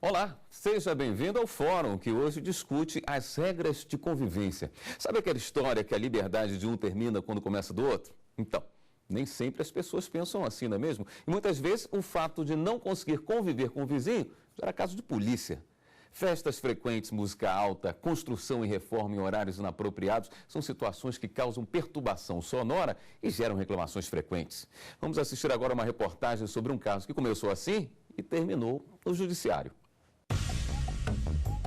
Olá, seja bem-vindo ao Fórum, que hoje discute as regras de convivência. Sabe aquela história que a liberdade de um termina quando começa do outro? Então, nem sempre as pessoas pensam assim, não é mesmo? E muitas vezes o fato de não conseguir conviver com o vizinho gera caso de polícia. Festas frequentes, música alta, construção e reforma em horários inapropriados são situações que causam perturbação sonora e geram reclamações frequentes. Vamos assistir agora uma reportagem sobre um caso que começou assim e terminou no judiciário.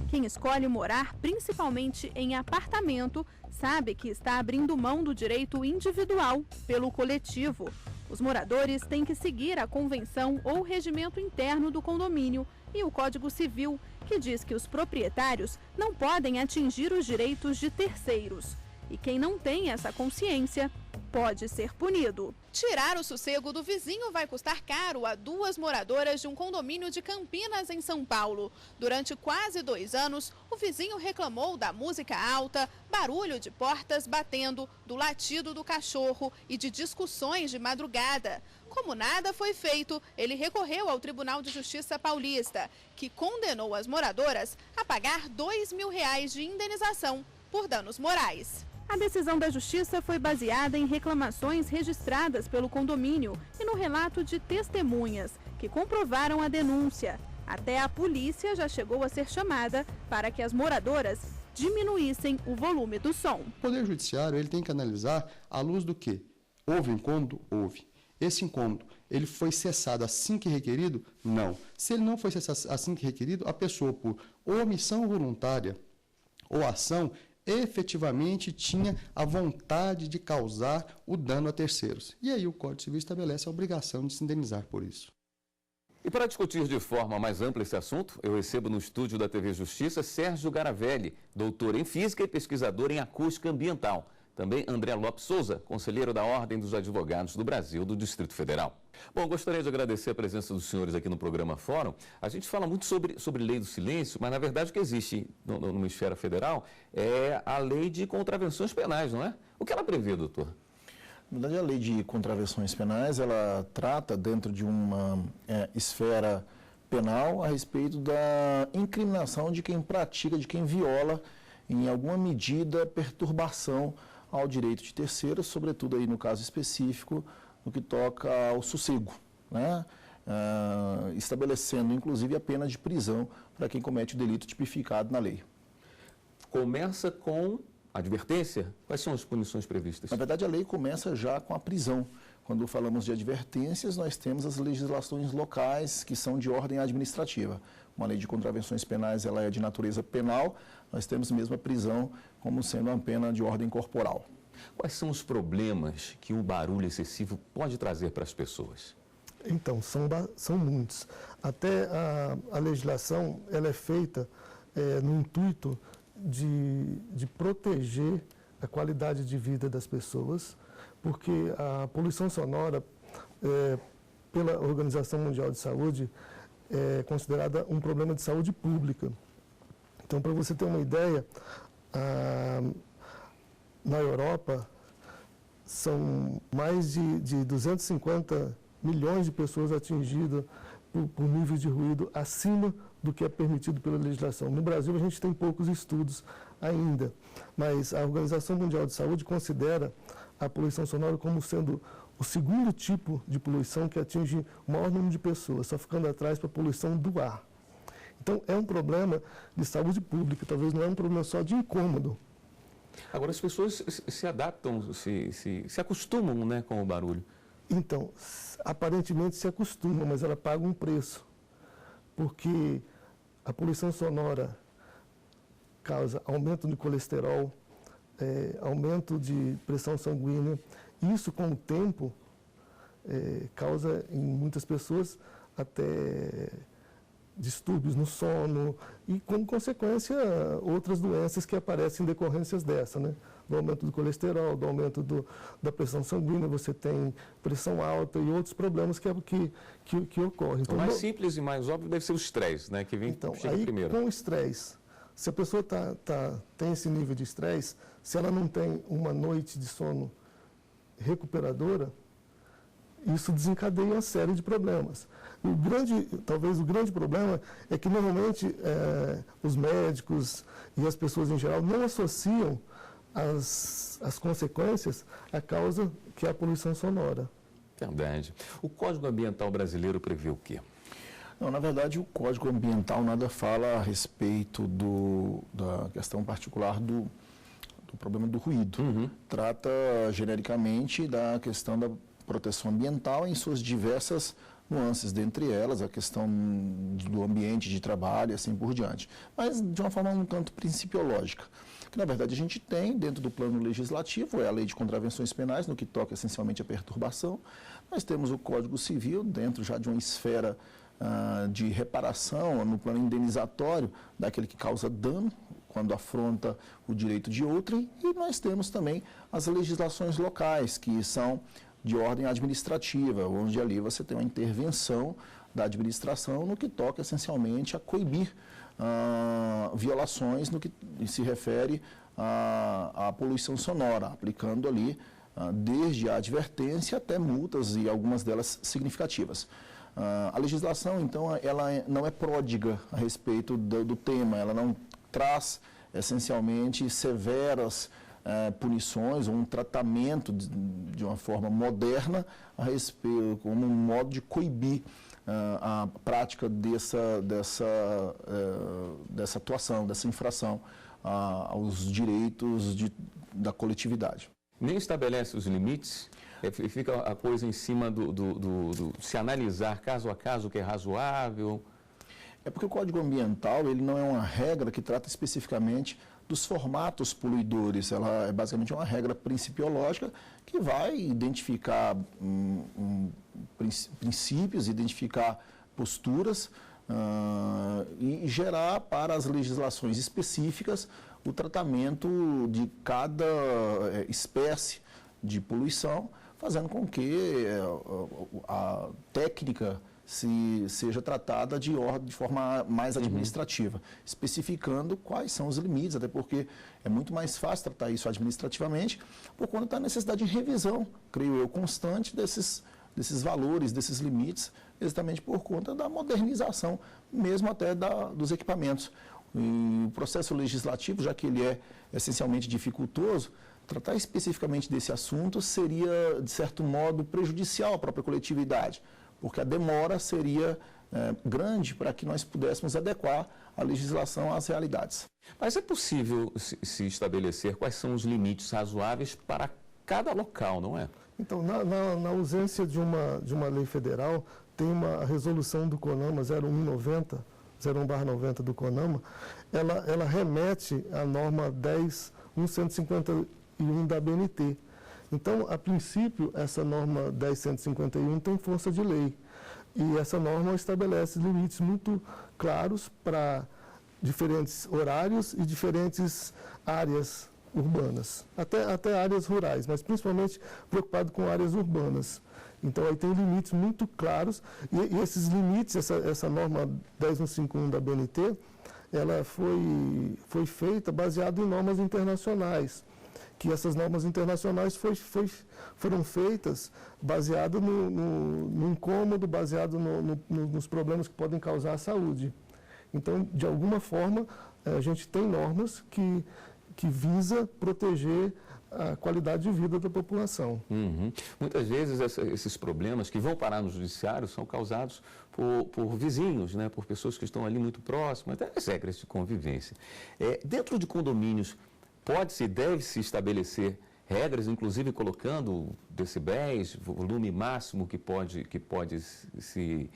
Quem escolhe morar principalmente em apartamento sabe que está abrindo mão do direito individual pelo coletivo. Os moradores têm que seguir a convenção ou regimento interno do condomínio e o Código Civil, que diz que os proprietários não podem atingir os direitos de terceiros. E quem não tem essa consciência pode ser punido. Tirar o sossego do vizinho vai custar caro a duas moradoras de um condomínio de Campinas, em São Paulo. Durante quase 2 anos, o vizinho reclamou da música alta, barulho de portas batendo, do latido do cachorro e de discussões de madrugada. Como nada foi feito, ele recorreu ao Tribunal de Justiça Paulista, que condenou as moradoras a pagar R$2.000 de indenização por danos morais. A decisão da Justiça foi baseada em reclamações registradas pelo condomínio e no relato de testemunhas que comprovaram a denúncia. Até a polícia já chegou a ser chamada para que as moradoras diminuíssem o volume do som. O Poder Judiciário ele tem que analisar à luz do quê? Houve incômodo? Houve. Esse incômodo, ele foi cessado assim que requerido? Não. Se ele não foi cessado assim que requerido, a pessoa, por omissão voluntária ou ação, efetivamente tinha a vontade de causar o dano a terceiros. E aí o Código Civil estabelece a obrigação de se indenizar por isso. E para discutir de forma mais ampla esse assunto, eu recebo no estúdio da TV Justiça Sérgio Garavelli, doutor em Física e pesquisador em Acústica Ambiental. Também André Lopes Souza, conselheiro da Ordem dos Advogados do Brasil, do Distrito Federal. Bom, gostaria de agradecer a presença dos senhores aqui no programa Fórum. A gente fala muito sobre lei do silêncio, mas na verdade o que existe numa esfera federal é a lei de contravenções penais, não é? O que ela prevê, doutor? Na verdade, a lei de contravenções penais, ela trata dentro de uma esfera penal a respeito da incriminação de quem pratica, de quem viola, em alguma medida, perturbação ao direito de terceiros, sobretudo aí no caso específico, no que toca ao sossego, né? Estabelecendo inclusive a pena de prisão para quem comete o delito tipificado na lei. Começa com advertência? Quais são as punições previstas? Na verdade, a lei começa já com a prisão. Quando falamos de advertências, nós temos as legislações locais que são de ordem administrativa. Uma lei de contravenções penais, ela é de natureza penal, nós temos mesmo a prisão como sendo uma pena de ordem corporal. Quais são os problemas que o barulho excessivo pode trazer para as pessoas? Então, são muitos. Até a legislação ela é feita no intuito de proteger a qualidade de vida das pessoas, porque a poluição sonora, pela Organização Mundial de Saúde, é considerada um problema de saúde pública. Então, para você ter uma ideia, na Europa, são mais de 250 milhões de pessoas atingidas por níveis de ruído acima do que é permitido pela legislação. No Brasil, a gente tem poucos estudos ainda, mas a Organização Mundial de Saúde considera a poluição sonora como sendo o segundo tipo de poluição que atinge o maior número de pessoas, só ficando atrás para a poluição do ar. Então, é um problema de saúde pública, talvez não é um problema só de incômodo. Agora, as pessoas se adaptam, se acostumam, né, com o barulho. Então, aparentemente se acostumam, mas ela paga um preço, porque a poluição sonora causa aumento de colesterol, aumento de pressão sanguínea. Isso, com o tempo, causa em muitas pessoas até distúrbios no sono e, como consequência, outras doenças que aparecem em decorrências dessa, né? Do aumento do colesterol, do aumento da pressão sanguínea, você tem pressão alta e outros problemas que ocorrem. Então, o mais simples e mais óbvio deve ser o estresse, né? Que chega aí, primeiro. Com o estresse, se a pessoa tem esse nível de estresse, se ela não tem uma noite de sono recuperadora, isso desencadeia uma série de problemas. Talvez o grande problema é que normalmente os médicos e as pessoas em geral não associam as consequências à causa que é a poluição sonora. Verdade. O Código Ambiental brasileiro prevê o quê? Não, na verdade, o Código Ambiental nada fala a respeito da questão particular do problema do ruído. Trata genericamente da questão da proteção ambiental em suas diversas nuances, dentre elas a questão do ambiente de trabalho e assim por diante. Mas de uma forma um tanto principiológica. Que, na verdade, a gente tem dentro do plano legislativo, é a Lei de Contravenções Penais, no que toca essencialmente à perturbação. Nós temos o Código Civil, dentro já de uma esfera de reparação, no plano indenizatório, daquele que causa dano, quando afronta o direito de outrem. E nós temos também as legislações locais, que são de ordem administrativa, onde ali você tem uma intervenção da administração no que toca essencialmente a coibir violações no que se refere à poluição sonora, aplicando ali desde a advertência até multas e algumas delas significativas. A legislação, então, ela não é pródiga a respeito do tema, ela não traz essencialmente severas punições ou um tratamento de uma forma moderna a respeito, como um modo de coibir a prática dessa atuação, dessa infração aos direitos da coletividade. Nem estabelece os limites, fica a coisa em cima do se analisar caso a caso o que é razoável. É porque o Código Ambiental ele não é uma regra que trata especificamente dos formatos poluidores. Ela é basicamente uma regra principiológica que vai identificar princípios, identificar posturas e gerar para as legislações específicas o tratamento de cada espécie de poluição, fazendo com que a técnica seja tratada de forma mais administrativa, especificando quais são os limites, até porque é muito mais fácil tratar isso administrativamente, por conta da necessidade de revisão, creio eu, constante desses valores, desses limites, exatamente por conta da modernização, mesmo até dos equipamentos. E o processo legislativo, já que ele é essencialmente dificultoso, tratar especificamente desse assunto seria, de certo modo, prejudicial à própria coletividade, porque a demora seria grande para que nós pudéssemos adequar a legislação às realidades. Mas é possível se estabelecer quais são os limites razoáveis para cada local, não é? Então, na ausência de uma lei federal, tem uma resolução do CONAMA 01/90 do CONAMA, ela remete à norma 10.151 da ABNT. Então, a princípio, essa norma 10.151 tem força de lei. E essa norma estabelece limites muito claros para diferentes horários e diferentes áreas urbanas, até áreas rurais, mas principalmente preocupado com áreas urbanas. Então, aí tem limites muito claros, e esses limites, essa norma 10.151 da ABNT, ela foi feita baseada em normas internacionais, que essas normas internacionais foram feitas baseado no incômodo, baseado nos problemas que podem causar à saúde. Então, de alguma forma, a gente tem normas que visa proteger a qualidade de vida da população. Muitas vezes esses problemas que vão parar no judiciário são causados por vizinhos, né? Por pessoas que estão ali muito próximas, até as regras de convivência. Dentro de condomínios, pode-se e deve-se estabelecer regras, inclusive colocando decibéis, volume máximo que pode se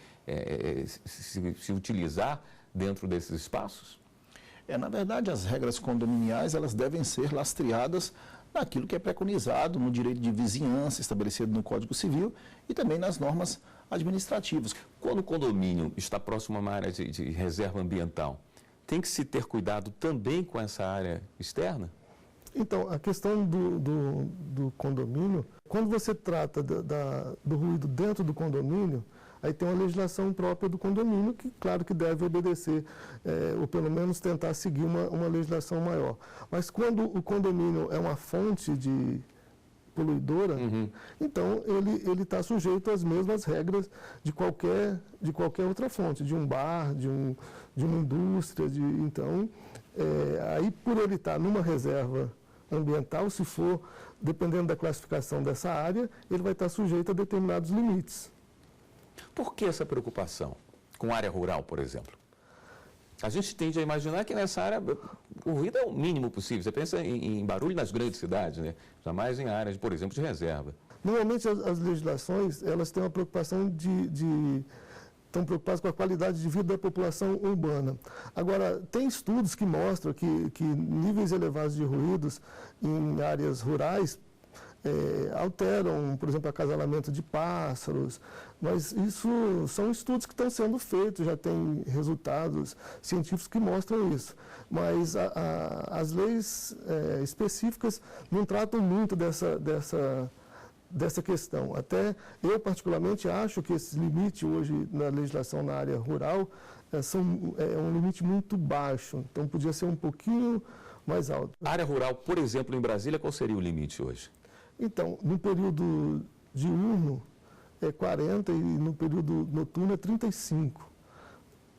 utilizar dentro desses espaços? Na verdade, as regras condominiais elas devem ser lastreadas naquilo que é preconizado no direito de vizinhança estabelecido no Código Civil e também nas normas administrativas. Quando o condomínio está próximo a uma área de reserva ambiental, tem que se ter cuidado também com essa área externa? Então, a questão do condomínio, quando você trata do ruído dentro do condomínio, aí tem uma legislação própria do condomínio que, claro, que deve obedecer, ou pelo menos tentar seguir uma legislação maior. Mas quando o condomínio é uma fonte poluidora, então ele está sujeito às mesmas regras de qualquer outra fonte, de um bar, de uma indústria. Então, aí por ele estar numa reserva ambiental, se for, dependendo da classificação dessa área, ele vai estar sujeito a determinados limites. Por que essa preocupação com área rural, por exemplo? A gente tende a imaginar que nessa área o ruído é o mínimo possível. Você pensa em barulho nas grandes cidades, né? Jamais em áreas, por exemplo, de reserva. Normalmente as legislações, elas têm uma preocupação estão preocupadas com a qualidade de vida da população urbana. Agora, tem estudos que mostram que níveis elevados de ruídos em áreas rurais alteram, por exemplo, acasalamento de pássaros, mas isso são estudos que estão sendo feitos, já tem resultados científicos que mostram isso. Mas as leis específicas não tratam muito dessa questão. Até eu, particularmente, acho que esse limite hoje na legislação na área rural é um limite muito baixo, então podia ser um pouquinho mais alto. A área rural, por exemplo, em Brasília, qual seria o limite hoje? Então, no período diurno é 40 e no período noturno é 35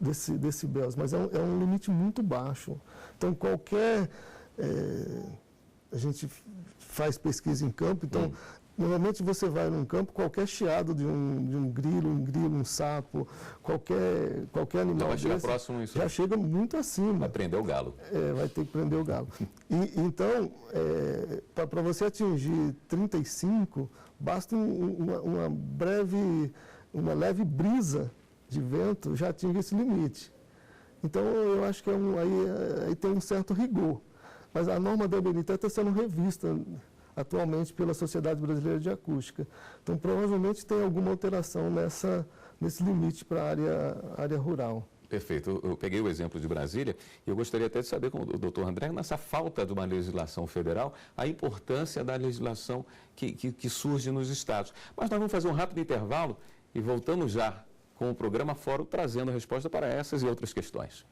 decibéis, mas é um limite muito baixo. Então, a gente faz pesquisa em campo, então, normalmente você vai num campo, qualquer chiado de um grilo, um sapo, qualquer animal vai chegar próximo isso. Já chega muito acima. Vai prender o galo. Vai ter que prender o galo. Então, para você atingir 35, basta uma leve brisa de vento, já atinge esse limite. Então, eu acho que aí tem um certo rigor. Mas a norma da ABNT está sendo revista atualmente pela Sociedade Brasileira de Acústica. Então, provavelmente tem alguma alteração nesse limite para a área rural. Perfeito. Eu peguei o exemplo de Brasília e eu gostaria até de saber com o doutor André, nessa falta de uma legislação federal, a importância da legislação que surge nos estados. Mas nós vamos fazer um rápido intervalo e voltamos já com o programa Fórum, trazendo a resposta para essas e outras questões.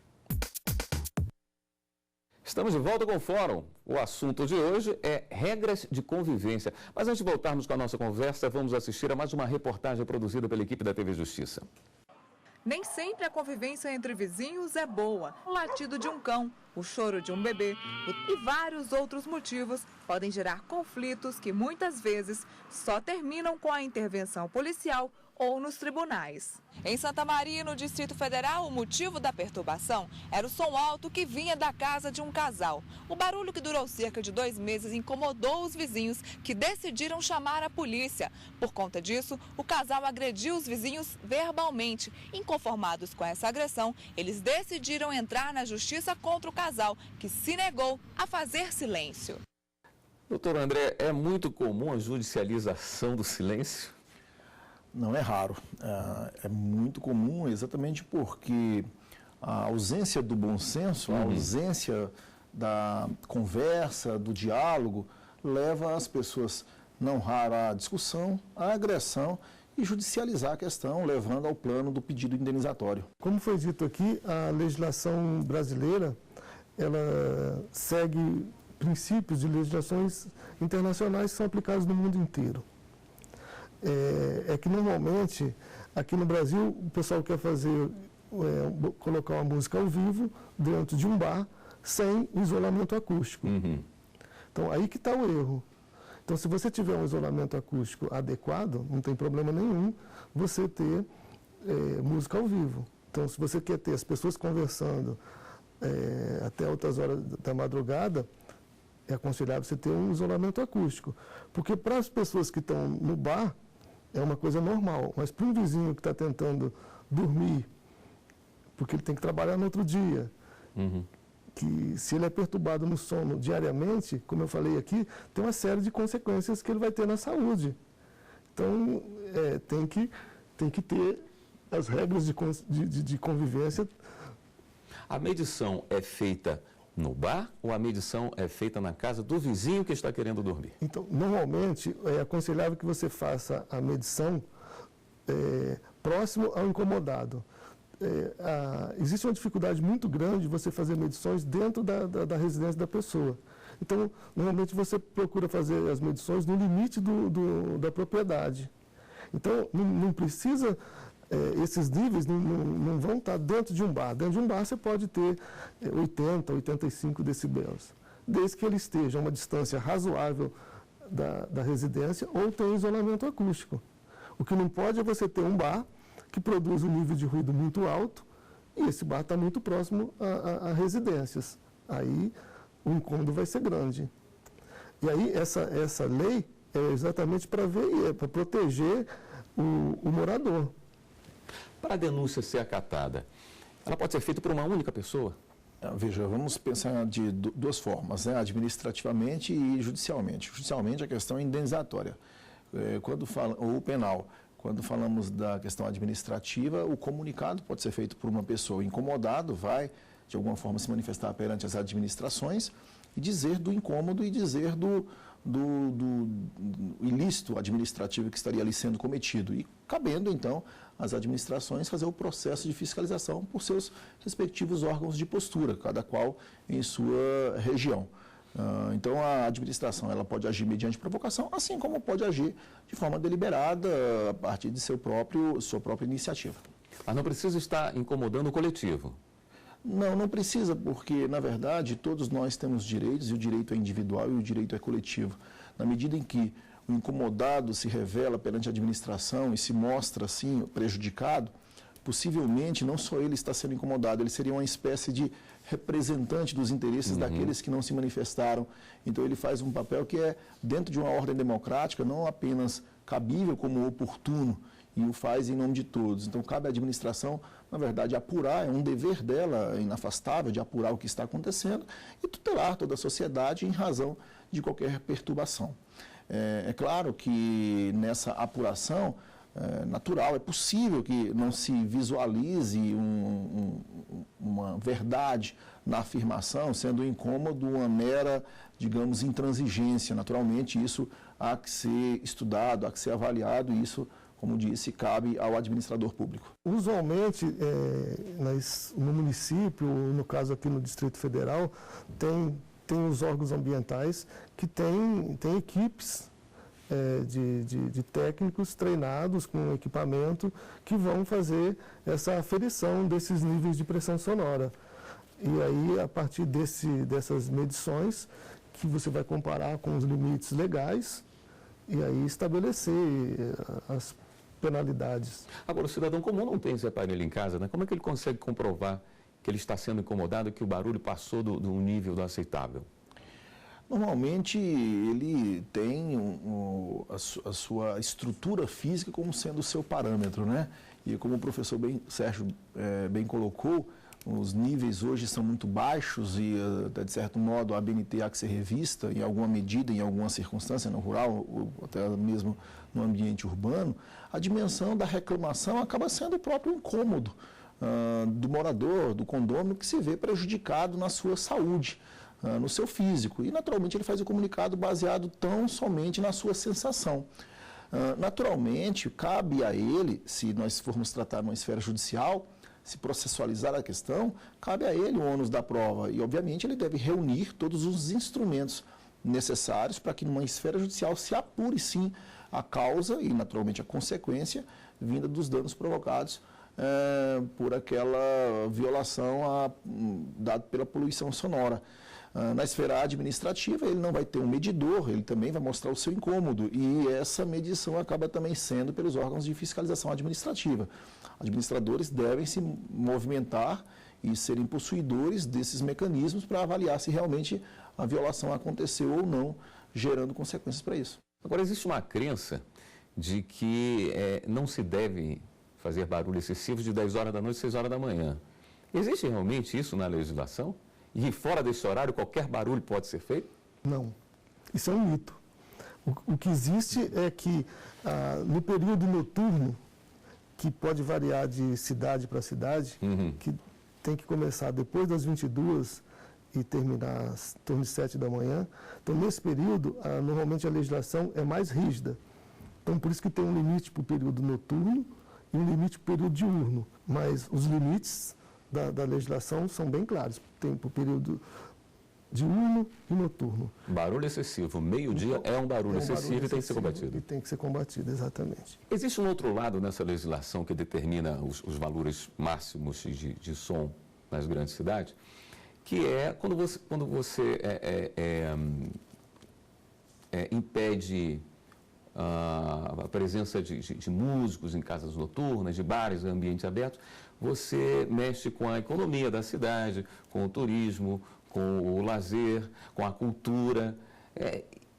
Estamos de volta com o Fórum. O assunto de hoje é regras de convivência. Mas antes de voltarmos com a nossa conversa, vamos assistir a mais uma reportagem produzida pela equipe da TV Justiça. Nem sempre a convivência entre vizinhos é boa. O latido de um cão, o choro de um bebê e vários outros motivos podem gerar conflitos que muitas vezes só terminam com a intervenção policial ou nos tribunais. Em Santa Maria, no Distrito Federal, o motivo da perturbação era o som alto que vinha da casa de um casal. O barulho, que durou cerca de 2 meses, incomodou os vizinhos, que decidiram chamar a polícia. Por conta disso, o casal agrediu os vizinhos verbalmente. Inconformados com essa agressão, eles decidiram entrar na justiça contra o casal, que se negou a fazer silêncio. Doutor André, é muito comum a judicialização do silêncio? Não é raro, é muito comum exatamente porque a ausência do bom senso, a ausência da conversa, do diálogo, leva as pessoas, não raro, à discussão, à agressão e judicializar a questão, levando ao plano do pedido indenizatório. Como foi dito aqui, a legislação brasileira, ela segue princípios de legislações internacionais que são aplicados no mundo inteiro. É que normalmente, aqui no Brasil, o pessoal quer colocar uma música ao vivo dentro de um bar sem isolamento acústico. Então, aí que está o erro. Então, se você tiver um isolamento acústico adequado, não tem problema nenhum você ter música ao vivo. Então, se você quer ter as pessoas conversando até altas horas da madrugada, é aconselhável você ter um isolamento acústico. Porque para as pessoas que estão no bar, é uma coisa normal, mas para um vizinho que está tentando dormir, porque ele tem que trabalhar no outro dia, que se ele é perturbado no sono diariamente, como eu falei aqui, tem uma série de consequências que ele vai ter na saúde. Então, tem que ter as regras de convivência. A medição é feita no bar ou a medição é feita na casa do vizinho que está querendo dormir? Então, normalmente, é aconselhável que você faça a medição próximo ao incomodado. Existe uma dificuldade muito grande de você fazer medições dentro da residência da pessoa. Então, normalmente você procura fazer as medições no limite da propriedade. Então, não precisa, esses níveis não vão estar dentro de um bar. Dentro de um bar você pode ter 80, 85 decibéis, desde que ele esteja a uma distância razoável da residência ou tenha isolamento acústico. O que não pode é você ter um bar que produz um nível de ruído muito alto e esse bar está muito próximo a residências. Aí o incômodo vai ser grande. E aí essa lei é exatamente para proteger o morador. Para a denúncia ser acatada, ela pode ser feita por uma única pessoa? Veja, vamos pensar de duas formas, né? Administrativamente e judicialmente. Judicialmente a questão é indenizatória, ou penal. Quando falamos da questão administrativa, o comunicado pode ser feito por uma pessoa. O incomodado vai, de alguma forma, se manifestar perante as administrações e dizer do incômodo e dizer do ilícito administrativo que estaria ali sendo cometido. E cabendo, então, às administrações fazer o processo de fiscalização por seus respectivos órgãos de postura, cada qual em sua região. Então, a administração ela pode agir mediante provocação, assim como pode agir de forma deliberada a partir de sua própria iniciativa. Mas não precisa estar incomodando o coletivo? Não precisa, porque, na verdade, todos nós temos direitos, e o direito é individual e o direito é coletivo. Na medida em que o incomodado se revela perante a administração e se mostra, assim, prejudicado, possivelmente não só ele está sendo incomodado, ele seria uma espécie de representante dos interesses daqueles que não se manifestaram. Então ele faz um papel que é, dentro de uma ordem democrática, não apenas cabível como oportuno, e o faz em nome de todos. Então cabe à administração, na verdade, apurar, é um dever dela inafastável de apurar o que está acontecendo e tutelar toda a sociedade em razão de qualquer perturbação. É claro que nessa apuração natural, é possível que não se visualize uma verdade na afirmação, sendo o incômodo uma mera, digamos, intransigência. Naturalmente, isso há que ser estudado, há que ser avaliado, e isso, como disse, cabe ao administrador público. Usualmente, no município, no caso aqui no Distrito Federal, tem os órgãos ambientais que têm equipes de técnicos treinados com equipamento que vão fazer essa aferição desses níveis de pressão sonora. E aí, a partir dessas medições, que você vai comparar com os limites legais e aí estabelecer as penalidades. Agora, o cidadão comum não tem esse aparelho em casa, né? Como é que ele consegue comprovar que ele está sendo incomodado e que o barulho passou do nível do aceitável? Normalmente ele tem a sua estrutura física como sendo o seu parâmetro, né? E como o professor Sérgio bem colocou, os níveis hoje são muito baixos e, de certo modo, a ABNT há que ser revista em alguma medida, em alguma circunstância, no rural ou até mesmo no ambiente urbano. A dimensão da reclamação acaba sendo o próprio incômodo do morador, do condômino, que se vê prejudicado na sua saúde, no seu físico. E, naturalmente, ele faz o comunicado baseado tão somente na sua sensação. Naturalmente, cabe a ele, se nós formos tratar numa esfera judicial, se processualizar a questão, cabe a ele o ônus da prova. E, obviamente, ele deve reunir todos os instrumentos necessários para que, numa esfera judicial, se apure, sim, a causa e, naturalmente, a consequência vinda dos danos provocados por aquela violação dada pela poluição sonora. Na esfera administrativa, ele não vai ter um medidor, ele também vai mostrar o seu incômodo, e essa medição acaba também sendo pelos órgãos de fiscalização administrativa. Administradores devem se movimentar e serem possuidores desses mecanismos para avaliar se realmente a violação aconteceu ou não, gerando consequências para isso. Agora, existe uma crença de que não se deve fazer barulho excessivo de 10 horas da noite a 6 horas da manhã. Existe realmente isso na legislação? E fora desse horário, qualquer barulho pode ser feito? Não. Isso é um mito. O que existe é que, no período noturno, que pode variar de cidade para cidade, que tem que começar depois das 22 e terminar às torno de 7 da manhã, então, nesse período, normalmente a legislação é mais rígida. Então, por isso que tem um limite para o período noturno e um limite para o período diurno. Mas os limites da legislação são bem claros. Tem para o período diurno e noturno. Barulho excessivo. Meio-dia é um barulho excessivo e tem que ser combatido. E tem que ser combatido, exatamente. Existe um outro lado nessa legislação que determina os valores máximos de som nas grandes cidades, que é quando você impede a presença de músicos em casas noturnas, de bares em ambientes abertos, você mexe com a economia da cidade, com o turismo, com o lazer, com a cultura.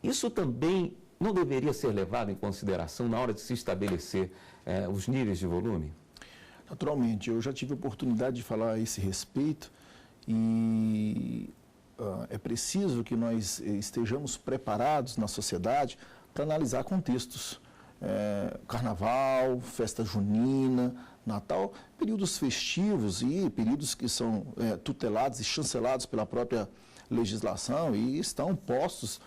Isso também não deveria ser levado em consideração na hora de se estabelecer os níveis de volume? Naturalmente, eu já tive a oportunidade de falar a esse respeito e é preciso que nós estejamos preparados na sociedade para analisar contextos. Carnaval, festa junina, Natal, períodos festivos e períodos que são tutelados e chancelados pela própria legislação e estão postos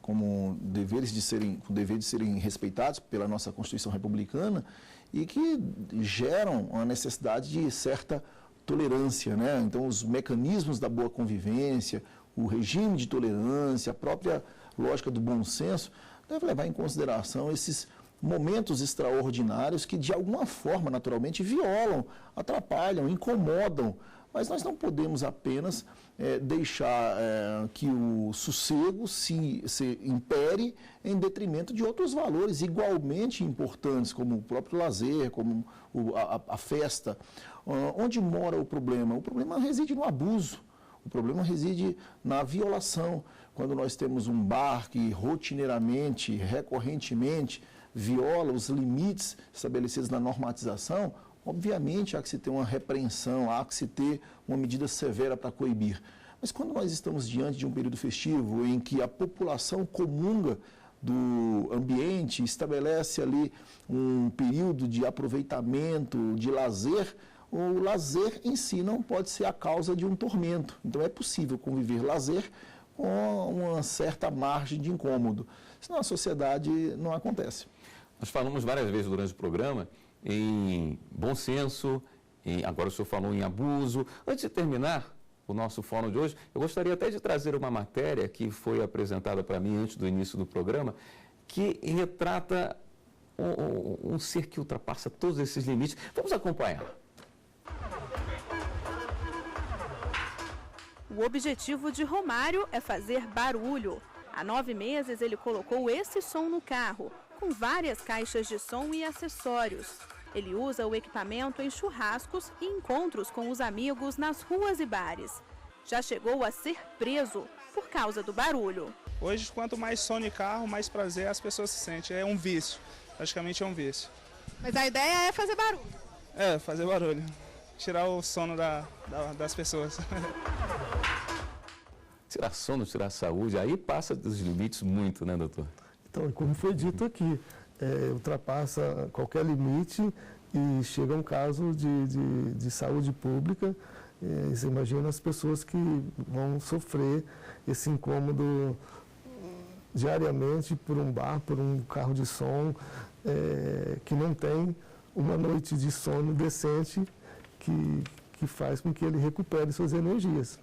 como dever de serem respeitados pela nossa Constituição Republicana e que geram a necessidade de certa tolerância, né? Então, os mecanismos da boa convivência, o regime de tolerância, a própria lógica do bom senso, deve levar em consideração esses momentos extraordinários que, de alguma forma, naturalmente, violam, atrapalham, incomodam. Mas nós não podemos apenas deixar que o sossego se impere em detrimento de outros valores igualmente importantes, como o próprio lazer, como a festa. Onde mora o problema? O problema reside no abuso, o problema reside na violação. Quando nós temos um bar que rotineiramente, recorrentemente, viola os limites estabelecidos na normatização, obviamente há que se ter uma repreensão, há que se ter uma medida severa para coibir. Mas quando nós estamos diante de um período festivo em que a população comunga do ambiente, estabelece ali um período de aproveitamento, de lazer, o lazer em si não pode ser a causa de um tormento. Então é possível conviver lazer com uma certa margem de incômodo. Senão a sociedade não acontece. Nós falamos várias vezes durante o programa em bom senso, agora o senhor falou em abuso. Antes de terminar o nosso fórum de hoje, eu gostaria até de trazer uma matéria que foi apresentada para mim antes do início do programa, que retrata um ser que ultrapassa todos esses limites. Vamos acompanhar. O objetivo de Romário é fazer barulho. Há 9 meses ele colocou esse som no carro, com várias caixas de som e acessórios. Ele usa o equipamento em churrascos e encontros com os amigos nas ruas e bares. Já chegou a ser preso por causa do barulho. Hoje, quanto mais som de carro, mais prazer as pessoas se sentem. É um vício, praticamente é um vício. Mas a ideia é fazer barulho. Fazer barulho. Tirar o sono das pessoas. Tirar sono, tirar saúde, aí passa dos limites muito, né, doutor? Então, como foi dito aqui, ultrapassa qualquer limite e chega a um caso de saúde pública. Você imagina as pessoas que vão sofrer esse incômodo diariamente por um bar, por um carro de som, que não tem uma noite de sono decente que faz com que ele recupere suas energias.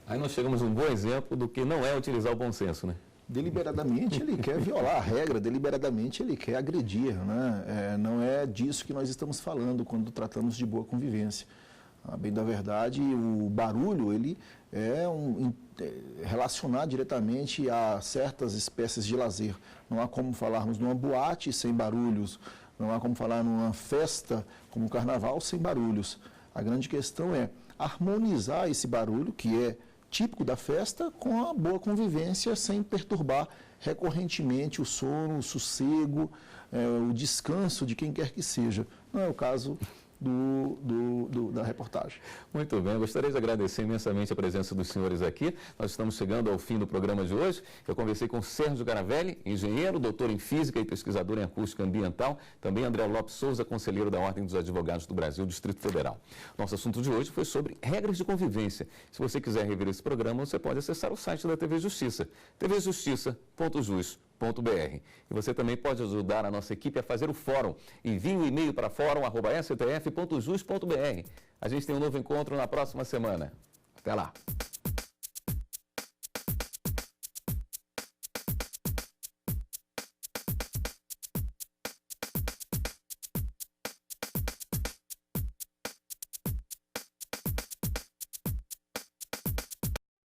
Aí nós chegamos a um bom exemplo do que não é utilizar o bom senso, né? Deliberadamente ele quer violar a regra, deliberadamente ele quer agredir, né? Não é disso que nós estamos falando quando tratamos de boa convivência. A bem da verdade, o barulho ele é relacionado diretamente a certas espécies de lazer. Não há como falarmos numa boate sem barulhos, não há como falar numa festa como o carnaval sem barulhos. A grande questão é harmonizar esse barulho, que é típico da festa, com a boa convivência, sem perturbar recorrentemente o sono, o sossego, o descanso de quem quer que seja. Não é o caso da reportagem. Muito bem, eu gostaria de agradecer imensamente a presença dos senhores aqui. Nós estamos chegando ao fim do programa de hoje. Eu conversei com Sérgio Garavelli, engenheiro, doutor em Física e pesquisador em Acústica Ambiental, também André Lopes Souza, conselheiro da Ordem dos Advogados do Brasil, Distrito Federal. Nosso assunto de hoje foi sobre regras de convivência. Se você quiser rever esse programa, você pode acessar o site da TV Justiça, tvjustiça.jus.br. E você também pode ajudar a nossa equipe a fazer o fórum. Envie um e-mail para fórum@stf.jus.br. A gente tem um novo encontro na próxima semana. Até lá!